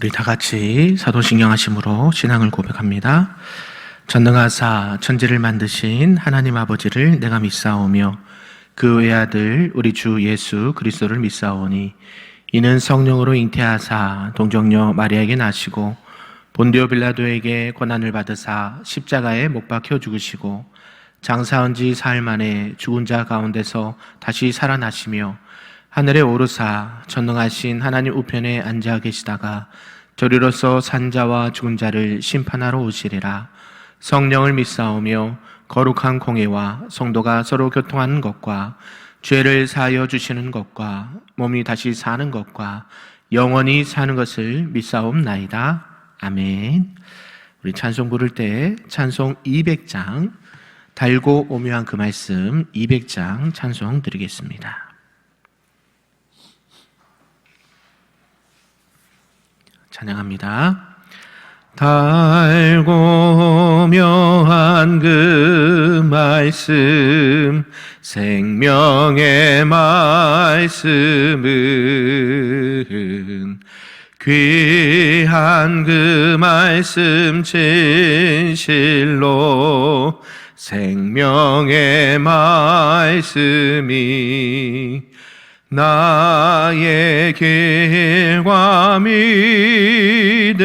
우리 다 같이 사도신경 하심으로 신앙을 고백합니다. 전능하사 천지를 만드신 하나님 아버지를 내가 믿사오며 그 외아들 우리 주 예수 그리스도를 믿사오니 이는 성령으로 잉태하사 동정녀 마리아에게 나시고 본디오 빌라도에게 고난을 받으사 십자가에 못 박혀 죽으시고 장사한 지 사흘 만에 죽은 자 가운데서 다시 살아나시며 하늘에 오르사 전능하신 하나님 우편에 앉아 계시다가 저리로서 산자와 죽은 자를 심판하러 오시리라. 성령을 믿사오며 거룩한 공회와 성도가 서로 교통하는 것과 죄를 사하여 주시는 것과 몸이 다시 사는 것과 영원히 사는 것을 믿사옵나이다. 아멘. 우리 찬송 부를 때 찬송 200장 달고 오묘한 그 말씀 200장 찬송 드리겠습니다. 찬양합니다. 달고 묘한 그 말씀 생명의 말씀은 귀한 그 말씀 진실로 생명의 말씀이 나의 길과 믿음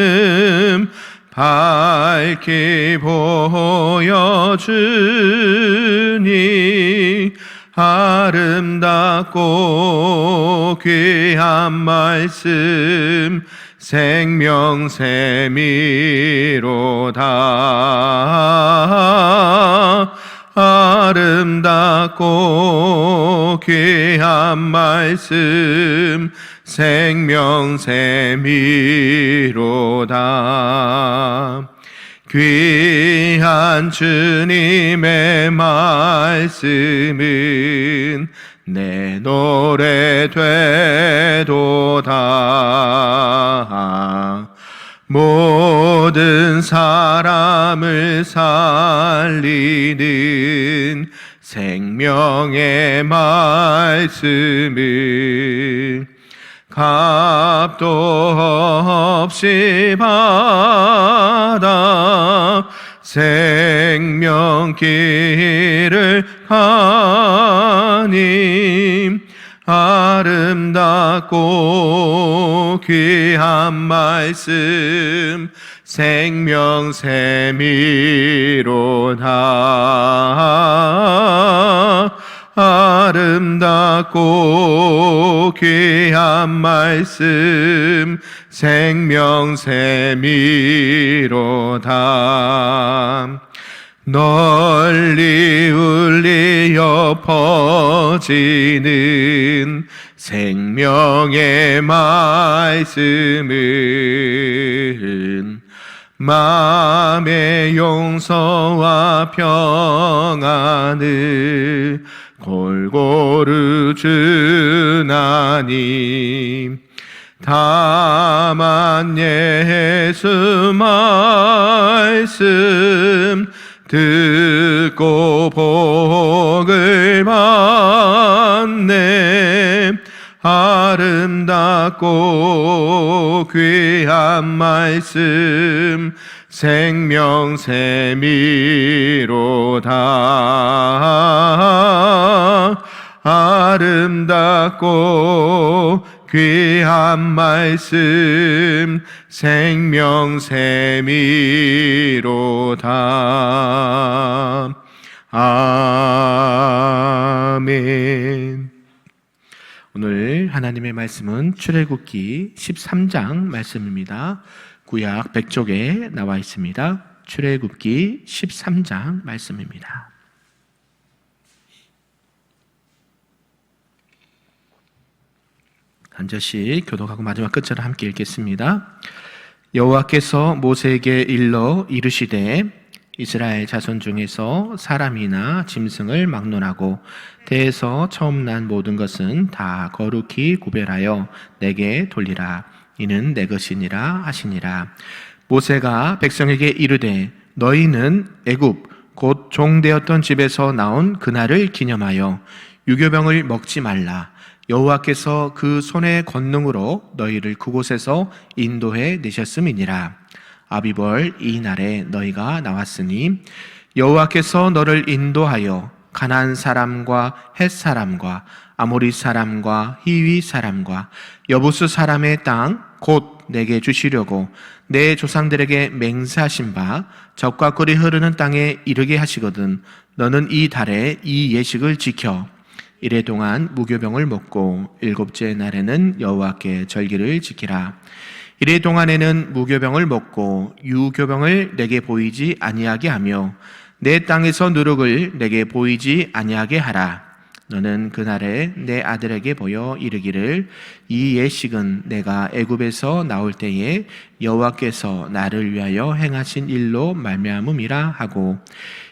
밝히 보여주니 아름답고 귀한 말씀 생명샘이로다. 아름답고 귀한 말씀 생명샘이로다. 귀한 주님의 말씀은 내 노래 되도다. 모든 사람을 살리는 생명의 말씀을 값도 없이 받아 생명길을 가니 아름답고 귀한 말씀 생명샘이로다. 아름답고 귀한 말씀 생명샘이로다. 널리 울리어 퍼지는 생명의 말씀은 마음의 용서와 평안을 골고루 주나니 다만 예수 말씀 듣고 복을 받네. 아름답고 귀한 말씀 생명샘이로다. 아름답고 귀한 말씀 생명샘이로다. 아멘. 오늘 하나님의 말씀은 출애굽기 13장 말씀입니다. 구약 100쪽에 나와 있습니다. 출애굽기 13장 말씀입니다. 반드시 교독하고 마지막 끝절을 함께 읽겠습니다. 여호와께서 모세에게 일러 이르시되 이스라엘 자손 중에서 사람이나 짐승을 막론하고 태에서 처음 난 모든 것은 다 거룩히 구별하여 내게 돌리라. 이는 내 것이니라 하시니라. 모세가 백성에게 이르되 너희는 애굽 곧 종되었던 집에서 나온 그날을 기념하여 유교병을 먹지 말라. 여호와께서 그 손의 권능으로 너희를 그곳에서 인도해 내셨음이니라. 아비벌 이 날에 너희가 나왔으니 여호와께서 너를 인도하여 가나안 사람과 헷 사람과 아모리 사람과 히위 사람과 여부스 사람의 땅 곧 내게 주시려고 내 조상들에게 맹세하신 바 적과 꿀이 흐르는 땅에 이르게 하시거든 너는 이 달에 이 예식을 지켜 이래 동안 무교병을 먹고 일곱째 날에는 여호와께 절기를 지키라. 이래 동안에는 무교병을 먹고 유교병을 내게 보이지 아니하게 하며 내 땅에서 누룩을 내게 보이지 아니하게 하라. 너는 그날에 내 아들에게 보여 이르기를 이 예식은 내가 애굽에서 나올 때에 여호와께서 나를 위하여 행하신 일로 말미암음이라 하고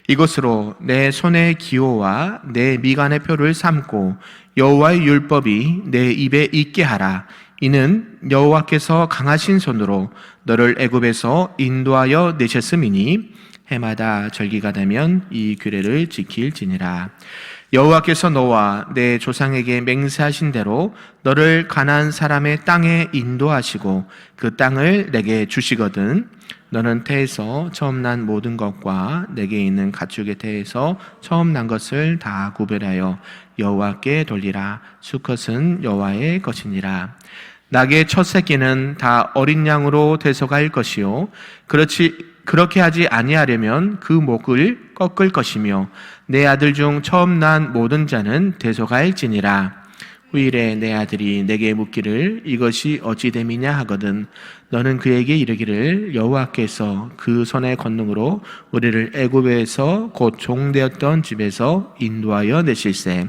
이것으로 내 손의 기호와 내 미간의 표를 삼고 여호와의 율법이 내 입에 있게 하라. 이는 여호와께서 강하신 손으로 너를 애굽에서 인도하여 내셨음이니 해마다 절기가 되면 이 규례를 지킬지니라. 여호와께서 너와 내 조상에게 맹세하신 대로 너를 가나안 사람의 땅에 인도하시고 그 땅을 내게 주시거든 너는 태에서 처음 난 모든 것과 내게 있는 가축의 태에서 처음 난 것을 다 구별하여 여호와께 돌리라. 수컷은 여호와의 것이니라. 낙의 첫 새끼는 다 어린 양으로 되서갈 것이요 그렇게 하지 아니하려면 그 목을 꺾을 것이며 내 아들 중 처음 난 모든 자는 되서갈지니라. 후일에 내 아들이 내게 묻기를 이것이 어찌 됨이냐 하거든 너는 그에게 이르기를 여호와께서 그 손의 권능으로 우리를 애굽에서 곧 종되었던 집에서 인도하여 내실세.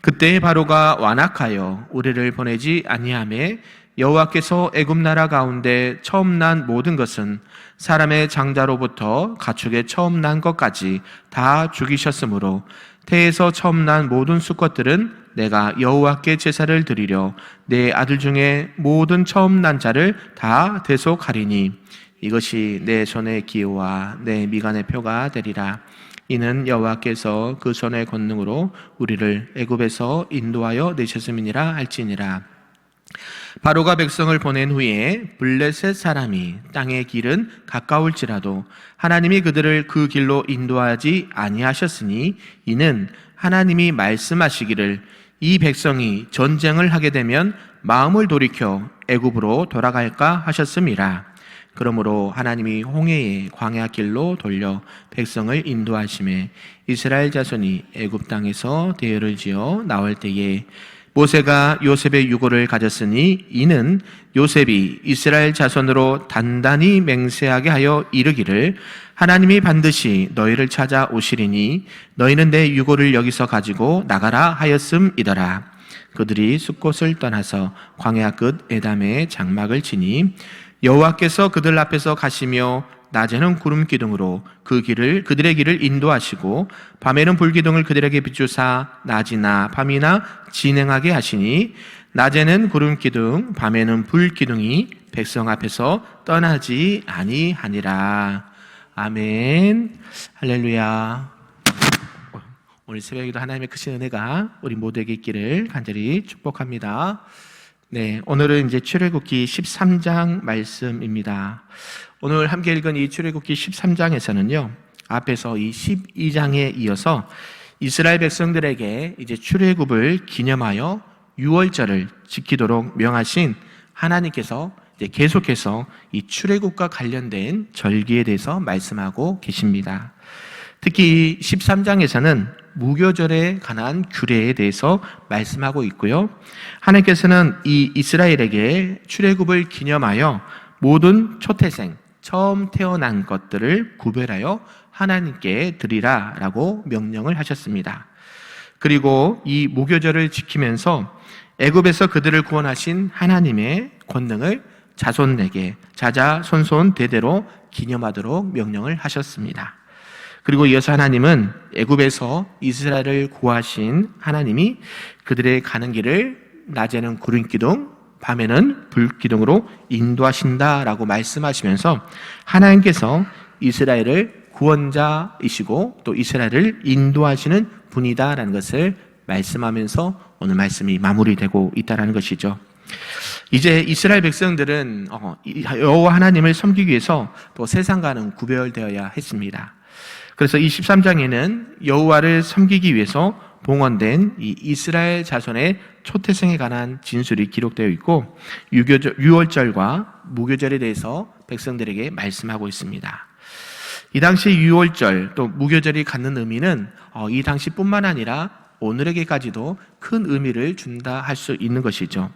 그때 바로가 완악하여 우리를 보내지 아니하매 여호와께서 애굽 나라 가운데 처음 난 모든 것은 사람의 장자로부터 가축의 처음 난 것까지 다 죽이셨으므로 태에서 처음 난 모든 수컷들은 내가 여호와께 제사를 드리려 내 아들 중에 모든 처음 난 자를 다 대속하리니 이것이 내 손의 기호와 내 미간의 표가 되리라. 이는 여호와께서 그 손의 권능으로 우리를 애굽에서 인도하여 내셨음이니라 할지니라. 바로가 백성을 보낸 후에 블레셋 사람이 땅의 길은 가까울지라도 하나님이 그들을 그 길로 인도하지 아니하셨으니 이는 하나님이 말씀하시기를 이 백성이 전쟁을 하게 되면 마음을 돌이켜 애굽으로 돌아갈까 하셨음이라. 그러므로 하나님이 홍해의 광야 길로 돌려 백성을 인도하심에 이스라엘 자손이 애굽 땅에서 대열을 지어 나올 때에 모세가 요셉의 유고를 가졌으니 이는 요셉이 이스라엘 자손으로 단단히 맹세하게 하여 이르기를 하나님이 반드시 너희를 찾아오시리니 너희는 내 유고를 여기서 가지고 나가라 하였음이더라. 그들이 숫곳을 떠나서 광야 끝 에담에 장막을 치니 여호와께서 그들 앞에서 가시며 낮에는 구름 기둥으로 그들의 길을 인도하시고 밤에는 불 기둥을 그들에게 비추사 낮이나 밤이나 진행하게 하시니 낮에는 구름 기둥 밤에는 불 기둥이 백성 앞에서 떠나지 아니하니라. 아멘. 할렐루야. 오늘 새벽에도 하나님의 크신 은혜가 우리 모두에게 있기를 간절히 축복합니다. 네, 오늘은 이제 출애굽기 13장 말씀입니다. 오늘 함께 읽은 이 출애굽기 13장에서는요, 앞에서 이 12장에 이어서 이스라엘 백성들에게 이제 출애굽을 기념하여 유월절을 지키도록 명하신 하나님께서 이제 계속해서 이 출애굽과 관련된 절기에 대해서 말씀하고 계십니다. 특히 13장에서는 무교절에 관한 규례에 대해서 말씀하고 있고요. 하나님께서는 이 이스라엘에게 출애굽을 기념하여 모든 초태생, 처음 태어난 것들을 구별하여 하나님께 드리라라고 명령을 하셨습니다. 그리고 이 무교절을 지키면서 애굽에서 그들을 구원하신 하나님의 권능을 자손에게 자자손손 대대로 기념하도록 명령을 하셨습니다. 그리고 이어서 하나님은 애굽에서 이스라엘을 구하신 하나님이 그들의 가는 길을 낮에는 구름 기둥, 밤에는 불 기둥으로 인도하신다라고 말씀하시면서 하나님께서 이스라엘을 구원자이시고 또 이스라엘을 인도하시는 분이다라는 것을 말씀하면서 오늘 말씀이 마무리되고 있다는 것이죠. 이제 이스라엘 백성들은 여호와 하나님을 섬기기 위해서 또 세상과는 구별되어야 했습니다. 그래서 이 13장에는 여호와를 섬기기 위해서 봉헌된 이 이스라엘 자손의 초태생에 관한 진술이 기록되어 있고, 유월절과 무교절에 대해서 백성들에게 말씀하고 있습니다. 이 당시 유월절 또 무교절이 갖는 의미는 이 당시뿐만 아니라 오늘에게까지도 큰 의미를 준다 할 수 있는 것이죠.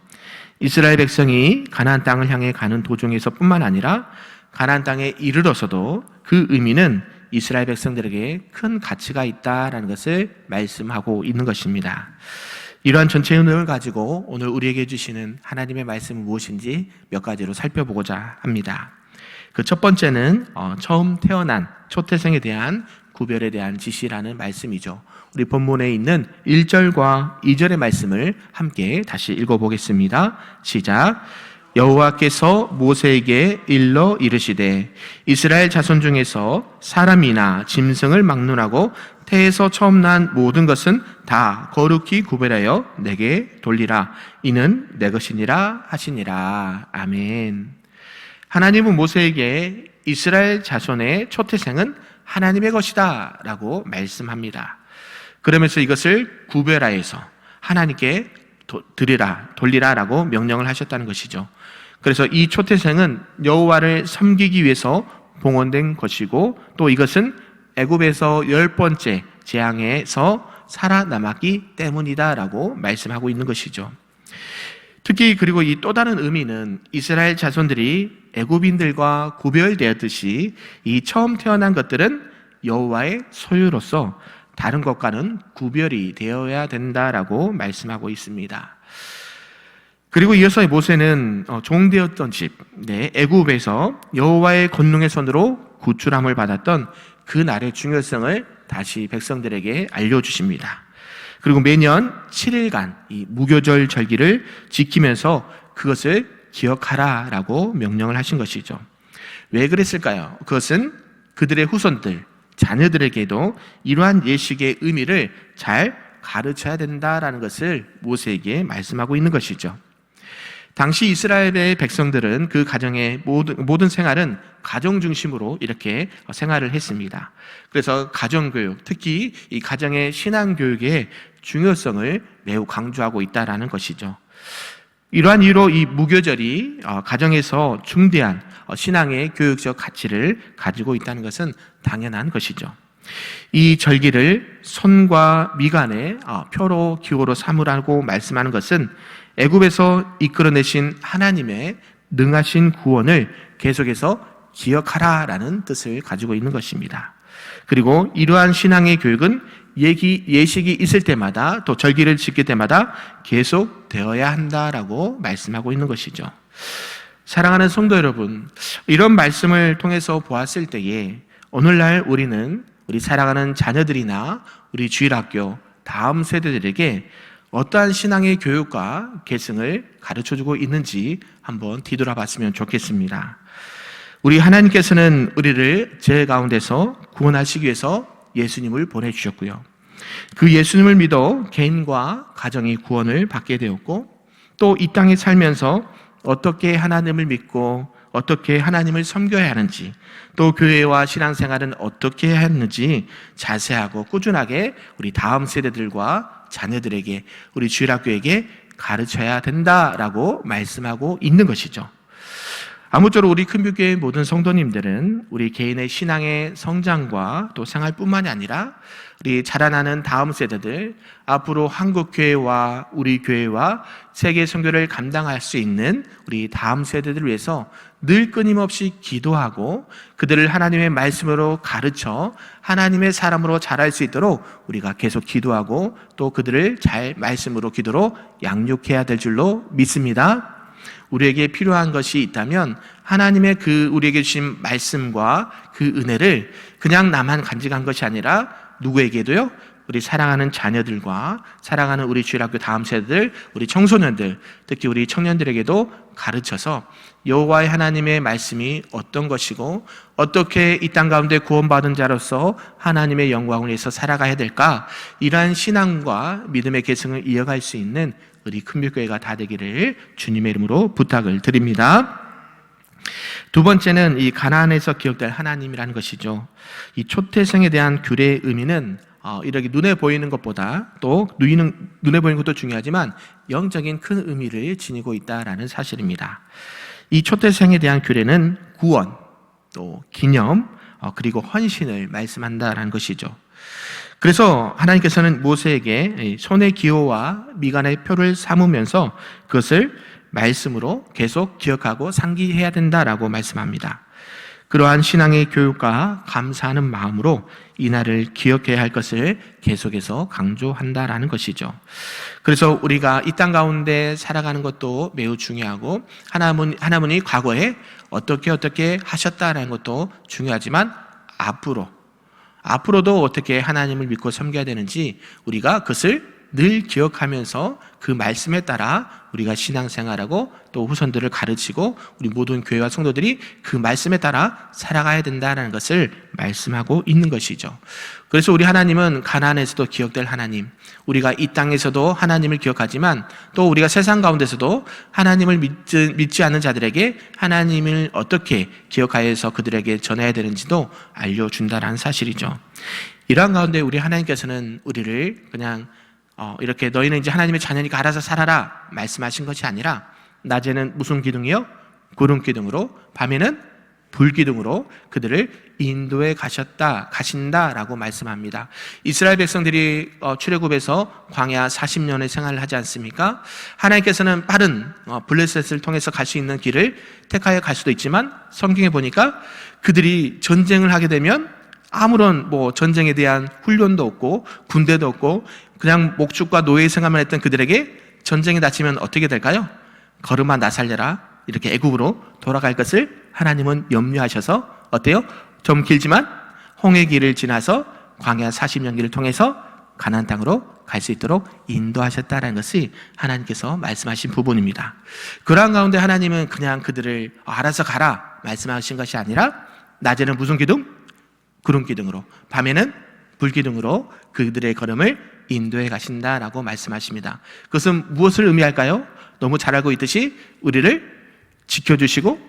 이스라엘 백성이 가나안 땅을 향해 가는 도중에서뿐만 아니라 가나안 땅에 이르러서도 그 의미는 이스라엘 백성들에게 큰 가치가 있다라는 것을 말씀하고 있는 것입니다. 이러한 전체 의미를 가지고 오늘 우리에게 주시는 하나님의 말씀은 무엇인지 몇 가지로 살펴보고자 합니다. 그 첫 번째는 처음 태어난 초태생에 대한 구별에 대한 지시라는 말씀이죠. 우리 본문에 있는 1절과 2절의 말씀을 함께 다시 읽어보겠습니다. 시작. 여호와께서 모세에게 일러 이르시되 이스라엘 자손 중에서 사람이나 짐승을 막론하고 태에서 처음 난 모든 것은 다 거룩히 구별하여 내게 돌리라. 이는 내 것이니라 하시니라. 아멘. 하나님은 모세에게 이스라엘 자손의 초태생은 하나님의 것이다 라고 말씀합니다. 그러면서 이것을 구별하여서 하나님께 드리라, 돌리라 라고 명령을 하셨다는 것이죠. 그래서 이 초태생은 여호와를 섬기기 위해서 봉헌된 것이고, 또 이것은 애굽에서 10번째 재앙에서 살아남았기 때문이다 라고 말씀하고 있는 것이죠. 특히 그리고 이 또 다른 의미는 이스라엘 자손들이 애굽인들과 구별되었듯이 이 처음 태어난 것들은 여호와의 소유로서 다른 것과는 구별이 되어야 된다라고 말씀하고 있습니다. 그리고 이어서 모세는 종되었던 집, 애굽에서 여호와의 권능의 손으로 구출함을 받았던 그 날의 중요성을 다시 백성들에게 알려주십니다. 그리고 매년 7일간 이 무교절 절기를 지키면서 그것을 기억하라라고 명령을 하신 것이죠. 왜 그랬을까요? 그것은 그들의 후손들, 자녀들에게도 이러한 예식의 의미를 잘 가르쳐야 된다라는 것을 모세에게 말씀하고 있는 것이죠. 당시 이스라엘의 백성들은 그 가정의 모든 생활은 가정 중심으로 이렇게 생활을 했습니다. 그래서 가정교육, 특히 이 가정의 신앙교육의 중요성을 매우 강조하고 있다라는 것이죠. 이러한 이유로 이 무교절이 가정에서 중대한 신앙의 교육적 가치를 가지고 있다는 것은 당연한 것이죠. 이 절기를 손과 미간의 표로 기호로 삼으라고 말씀하는 것은 애굽에서 이끌어내신 하나님의 능하신 구원을 계속해서 기억하라라는 뜻을 가지고 있는 것입니다. 그리고 이러한 신앙의 교육은 예식이 있을 때마다, 또 절기를 지킬 때마다 계속 되어야 한다라고 말씀하고 있는 것이죠. 사랑하는 성도 여러분, 이런 말씀을 통해서 보았을 때에 오늘날 우리는 우리 사랑하는 자녀들이나 우리 주일학교 다음 세대들에게 어떠한 신앙의 교육과 계승을 가르쳐주고 있는지 한번 뒤돌아봤으면 좋겠습니다. 우리 하나님께서는 우리를 죄 가운데서 구원하시기 위해서 예수님을 보내주셨고요. 그 예수님을 믿어 개인과 가정이 구원을 받게 되었고, 또 이 땅에 살면서 어떻게 하나님을 믿고 어떻게 하나님을 섬겨야 하는지, 또 교회와 신앙생활은 어떻게 해야 하는지 자세하고 꾸준하게 우리 다음 세대들과 자녀들에게, 우리 주일학교에게 가르쳐야 된다라고 말씀하고 있는 것이죠. 아무쪼록 우리 큰뷰교회 모든 성도님들은 우리 개인의 신앙의 성장과 또 생활뿐만이 아니라 우리 자라나는 다음 세대들, 앞으로 한국교회와 우리 교회와 세계 선교를 감당할 수 있는 우리 다음 세대들을 위해서 늘 끊임없이 기도하고 그들을 하나님의 말씀으로 가르쳐 하나님의 사람으로 자랄 수 있도록 우리가 계속 기도하고 또 그들을 잘 말씀으로 기도로 양육해야 될 줄로 믿습니다. 우리에게 필요한 것이 있다면 하나님의 그 우리에게 주신 말씀과 그 은혜를 그냥 나만 간직한 것이 아니라 누구에게도요? 우리 사랑하는 자녀들과 사랑하는 우리 주일학교 다음 세대들, 우리 청소년들, 특히 우리 청년들에게도 가르쳐서 여호와의 하나님의 말씀이 어떤 것이고 어떻게 이 땅 가운데 구원받은 자로서 하나님의 영광을 위해서 살아가야 될까, 이러한 신앙과 믿음의 계승을 이어갈 수 있는 우리 큰밀교회가 다 되기를 주님의 이름으로 부탁을 드립니다. 두 번째는 이 가나안에서 기억될 하나님이라는 것이죠. 이 초태생에 대한 규례의 의미는 이렇게 눈에 보이는 것보다, 또 눈에 보이는 것도 중요하지만 영적인 큰 의미를 지니고 있다라는 사실입니다. 이 초태생에 대한 규례는 구원, 또 기념, 그리고 헌신을 말씀한다라는 것이죠. 그래서 하나님께서는 모세에게 손의 기호와 미간의 표를 삼으면서 그것을 말씀으로 계속 기억하고 상기해야 된다라고 말씀합니다. 그러한 신앙의 교육과 감사하는 마음으로 이날을 기억해야 할 것을 계속해서 강조한다라는 것이죠. 그래서 우리가 이 땅 가운데 살아가는 것도 매우 중요하고 하나님이 과거에 어떻게 하셨다라는 것도 중요하지만 앞으로도 어떻게 하나님을 믿고 섬겨야 되는지 우리가 그것을 늘 기억하면서 그 말씀에 따라 우리가 신앙생활하고 또 후손들을 가르치고 우리 모든 교회와 성도들이 그 말씀에 따라 살아가야 된다는 것을 말씀하고 있는 것이죠. 그래서 우리 하나님은 가나안에서도 기억될 하나님, 우리가 이 땅에서도 하나님을 기억하지만 또 우리가 세상 가운데서도 하나님을 믿지 않는 자들에게 하나님을 어떻게 기억하여서 그들에게 전해야 되는지도 알려준다는 사실이죠. 이러한 가운데 우리 하나님께서는 우리를 그냥 이렇게 너희는 이제 하나님의 자녀니까 알아서 살아라 말씀하신 것이 아니라 낮에는 무슨 기둥이요? 구름 기둥으로, 밤에는 불 기둥으로 그들을 인도해 가신다라고 말씀합니다. 이스라엘 백성들이 출애굽에서 광야 40년의 생활을 하지 않습니까? 하나님께서는 빠른 블레셋을 통해서 갈 수 있는 길을 택하여 갈 수도 있지만 성경에 보니까 그들이 전쟁을 하게 되면 아무런 전쟁에 대한 훈련도 없고 군대도 없고 그냥 목축과 노예 생활만 했던 그들에게 전쟁이 닥치면 어떻게 될까요? 걸음아 나 살려라, 이렇게 애국으로 돌아갈 것을 하나님은 염려하셔서 어때요? 좀 길지만 홍해 길을 지나서 광야 40년 길을 통해서 가나안 땅으로 갈 수 있도록 인도하셨다는 것이 하나님께서 말씀하신 부분입니다. 그러한 가운데 하나님은 그냥 그들을 알아서 가라 말씀하신 것이 아니라 낮에는 무슨 기둥? 구름 기둥으로, 밤에는 불 기둥으로 그들의 걸음을 인도해 가신다라고 말씀하십니다. 그것은 무엇을 의미할까요? 너무 잘 알고 있듯이 우리를 지켜주시고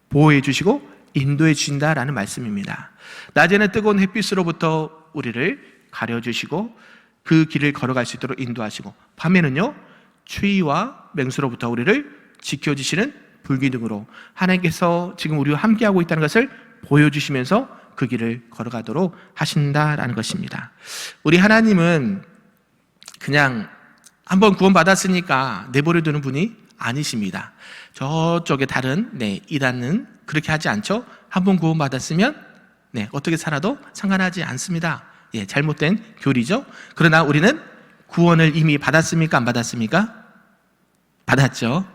보호해 주시고 인도해 주신다라는 말씀입니다. 낮에는 뜨거운 햇빛으로부터 우리를 가려주시고 그 길을 걸어갈 수 있도록 인도하시고, 밤에는요 추위와 맹수로부터 우리를 지켜주시는 불기둥으로 하나님께서 지금 우리와 함께하고 있다는 것을 보여주시면서 그 길을 걸어가도록 하신다라는 것입니다. 우리 하나님은 그냥 한번 구원받았으니까 내버려 두는 분이 아니십니다. 저쪽에 다른 이단은 그렇게 하지 않죠. 한번 구원받았으면 어떻게 살아도 상관하지 않습니다. 잘못된 교리죠. 그러나 우리는 구원을 이미 받았습니까? 안 받았습니까? 받았죠.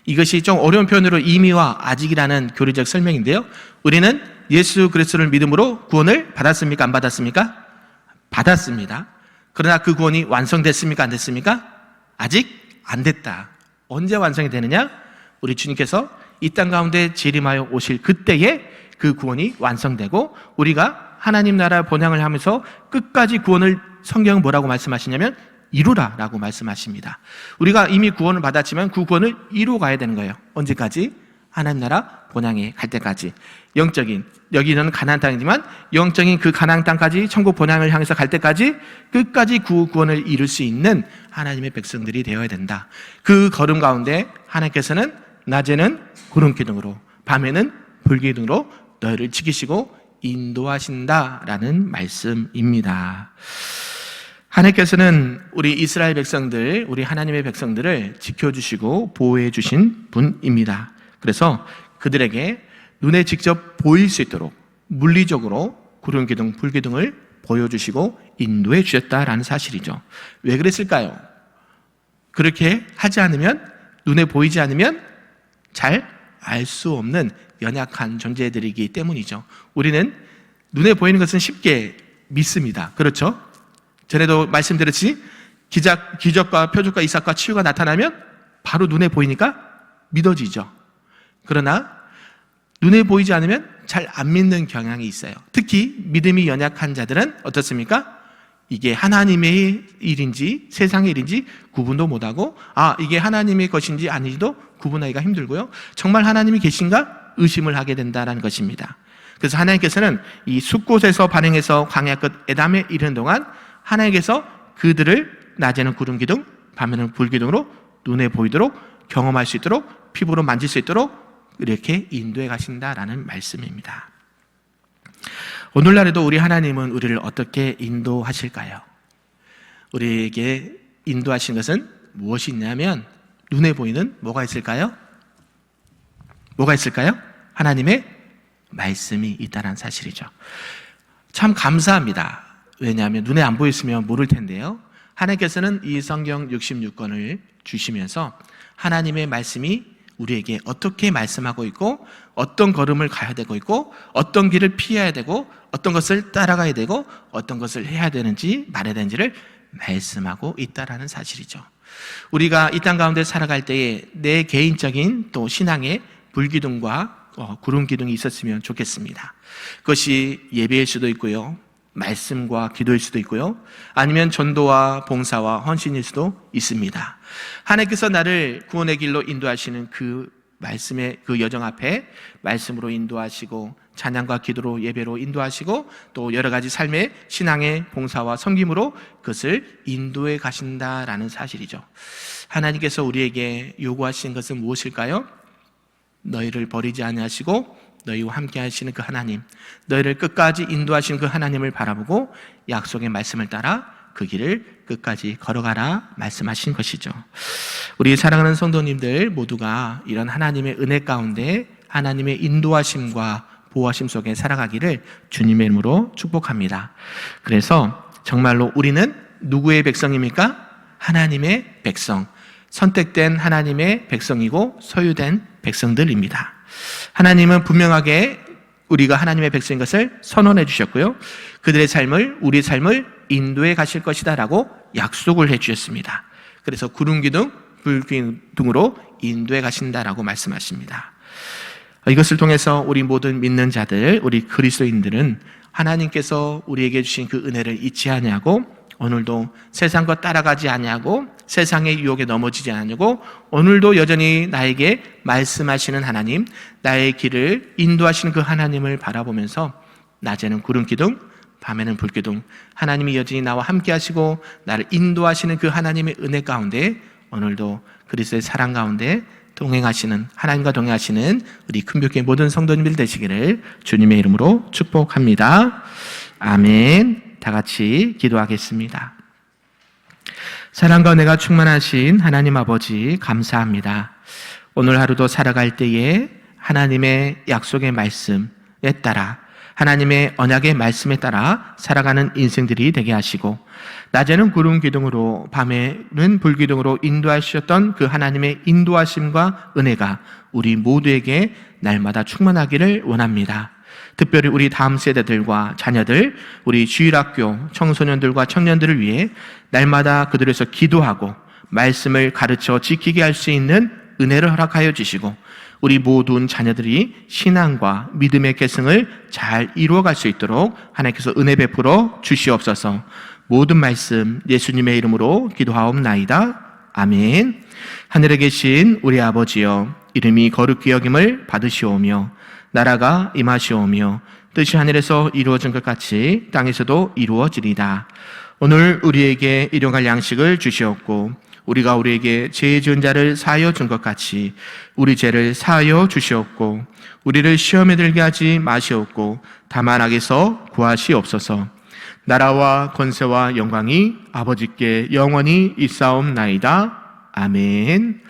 이것이 좀 어려운 표현으로 이미와 아직이라는 교리적 설명인데요. 우리는 예수 그리스도를 믿음으로 구원을 받았습니까? 안 받았습니까? 받았습니다. 그러나 그 구원이 완성됐습니까? 안 됐습니까? 아직 안 됐다. 언제 완성이 되느냐? 우리 주님께서 이 땅 가운데 재림하여 오실 그때에 그 구원이 완성되고 우리가 하나님 나라 번영을 하면서 끝까지 구원을, 성경은 뭐라고 말씀하시냐면 이루라 라고 말씀하십니다. 우리가 이미 구원을 받았지만 그 구원을 이루어 가야 되는 거예요. 언제까지? 하나님 나라 본향에 갈 때까지. 영적인, 여기는 가나안 땅이지만 영적인 그 가나안 땅까지 천국 본향을 향해서 갈 때까지 끝까지 그 구원을 이룰 수 있는 하나님의 백성들이 되어야 된다. 그 걸음 가운데 하나님께서는 낮에는 구름 기둥으로, 밤에는 불 기둥으로 너희를 지키시고 인도하신다라는 말씀입니다. 하나님께서는 우리 이스라엘 백성들, 우리 하나님의 백성들을 지켜주시고 보호해 주신 분입니다. 그래서 그들에게 눈에 직접 보일 수 있도록 물리적으로 구름 기둥, 불 기둥을 보여주시고 인도해 주셨다라는 사실이죠. 왜 그랬을까요? 그렇게 하지 않으면, 눈에 보이지 않으면 잘 알 수 없는 연약한 존재들이기 때문이죠. 우리는 눈에 보이는 것은 쉽게 믿습니다. 그렇죠? 전에도 말씀드렸지, 기적과 표적과 이삭과 치유가 나타나면 바로 눈에 보이니까 믿어지죠. 그러나 눈에 보이지 않으면 잘 안 믿는 경향이 있어요. 특히 믿음이 연약한 자들은 어떻습니까? 이게 하나님의 일인지 세상의 일인지 구분도 못하고, 이게 하나님의 것인지 아닌지도 구분하기가 힘들고요. 정말 하나님이 계신가 의심을 하게 된다는 것입니다. 그래서 하나님께서는 이 숲곳에서 반응해서 광야 끝 에담에 이르는 동안 하나님께서 그들을 낮에는 구름 기둥, 밤에는 불 기둥으로 눈에 보이도록 경험할 수 있도록 피부로 만질 수 있도록 이렇게 인도해 가신다라는 말씀입니다. 오늘날에도 우리 하나님은 우리를 어떻게 인도하실까요? 우리에게 인도하신 것은 무엇이 있냐면 눈에 보이는 뭐가 있을까요? 뭐가 있을까요? 하나님의 말씀이 있다는 사실이죠. 참 감사합니다. 왜냐하면 눈에 안 보였으면 모를 텐데요. 하나님께서는 이 성경 66권을 주시면서 하나님의 말씀이 우리에게 어떻게 말씀하고 있고 어떤 걸음을 가야 되고 있고 어떤 길을 피해야 되고 어떤 것을 따라가야 되고 어떤 것을 해야 되는지 말해야 되는지를 말씀하고 있다라는 사실이죠. 우리가 이 땅 가운데 살아갈 때에 내 개인적인 또 신앙의 불기둥과 구름 기둥이 있었으면 좋겠습니다. 그것이 예배일 수도 있고요, 말씀과 기도일 수도 있고요, 아니면 전도와 봉사와 헌신일 수도 있습니다. 하나님께서 나를 구원의 길로 인도하시는 그 말씀의 그 여정 앞에 말씀으로 인도하시고 찬양과 기도로 예배로 인도하시고 또 여러 가지 삶의 신앙의 봉사와 섬김으로 그것을 인도해 가신다라는 사실이죠. 하나님께서 우리에게 요구하신 것은 무엇일까요? 너희를 버리지 아니하시고 너희와 함께 하시는 그 하나님, 너희를 끝까지 인도하신 그 하나님을 바라보고 약속의 말씀을 따라 그 길을 끝까지 걸어가라 말씀하신 것이죠. 우리 사랑하는 성도님들 모두가 이런 하나님의 은혜 가운데 하나님의 인도하심과 보호하심 속에 살아가기를 주님의 이름으로 축복합니다. 그래서 정말로 우리는 누구의 백성입니까? 하나님의 백성, 선택된 하나님의 백성이고 소유된 백성들입니다. 하나님은 분명하게 우리가 하나님의 백성인 것을 선언해 주셨고요, 그들의 삶을, 우리의 삶을 인도해 가실 것이다 라고 약속을 해 주셨습니다. 그래서 구름 기둥, 불 기둥으로 인도해 가신다라고 말씀하십니다. 이것을 통해서 우리 모든 믿는 자들, 우리 그리스도인들은 하나님께서 우리에게 주신 그 은혜를 잊지 아니하고 오늘도 세상과 따라가지 아니하고 세상의 유혹에 넘어지지 않으려고 오늘도 여전히 나에게 말씀하시는 하나님, 나의 길을 인도하시는 그 하나님을 바라보면서 낮에는 구름 기둥, 밤에는 불 기둥, 하나님이 여전히 나와 함께 하시고 나를 인도하시는 그 하나님의 은혜 가운데 오늘도 그리스도의 사랑 가운데 동행하시는, 하나님과 동행하시는 우리 큰교회 모든 성도님들 되시기를 주님의 이름으로 축복합니다. 아멘. 다 같이 기도하겠습니다. 사랑과 은혜가 충만하신 하나님 아버지 감사합니다. 오늘 하루도 살아갈 때에 하나님의 약속의 말씀에 따라, 하나님의 언약의 말씀에 따라 살아가는 인생들이 되게 하시고 낮에는 구름 기둥으로 밤에는 불 기둥으로 인도하셨던 그 하나님의 인도하심과 은혜가 우리 모두에게 날마다 충만하기를 원합니다. 특별히 우리 다음 세대들과 자녀들, 우리 주일학교 청소년들과 청년들을 위해 날마다 그들에서 기도하고 말씀을 가르쳐 지키게 할 수 있는 은혜를 허락하여 주시고 우리 모든 자녀들이 신앙과 믿음의 계승을 잘 이루어갈 수 있도록 하나님께서 은혜 베풀어 주시옵소서. 모든 말씀 예수님의 이름으로 기도하옵나이다. 아멘. 하늘에 계신 우리 아버지여, 이름이 거룩히 여김을 받으시오며 나라가 임하시오며 뜻이 하늘에서 이루어진 것 같이 땅에서도 이루어지리다. 오늘 우리에게 일용할 양식을 주시옵고 우리가 우리에게 죄 지은 자를 사하여 준 것 같이 우리 죄를 사하여 주시옵고 우리를 시험에 들게 하지 마시옵고 다만 악에서 구하시옵소서. 나라와 권세와 영광이 아버지께 영원히 있사옵나이다. 아멘.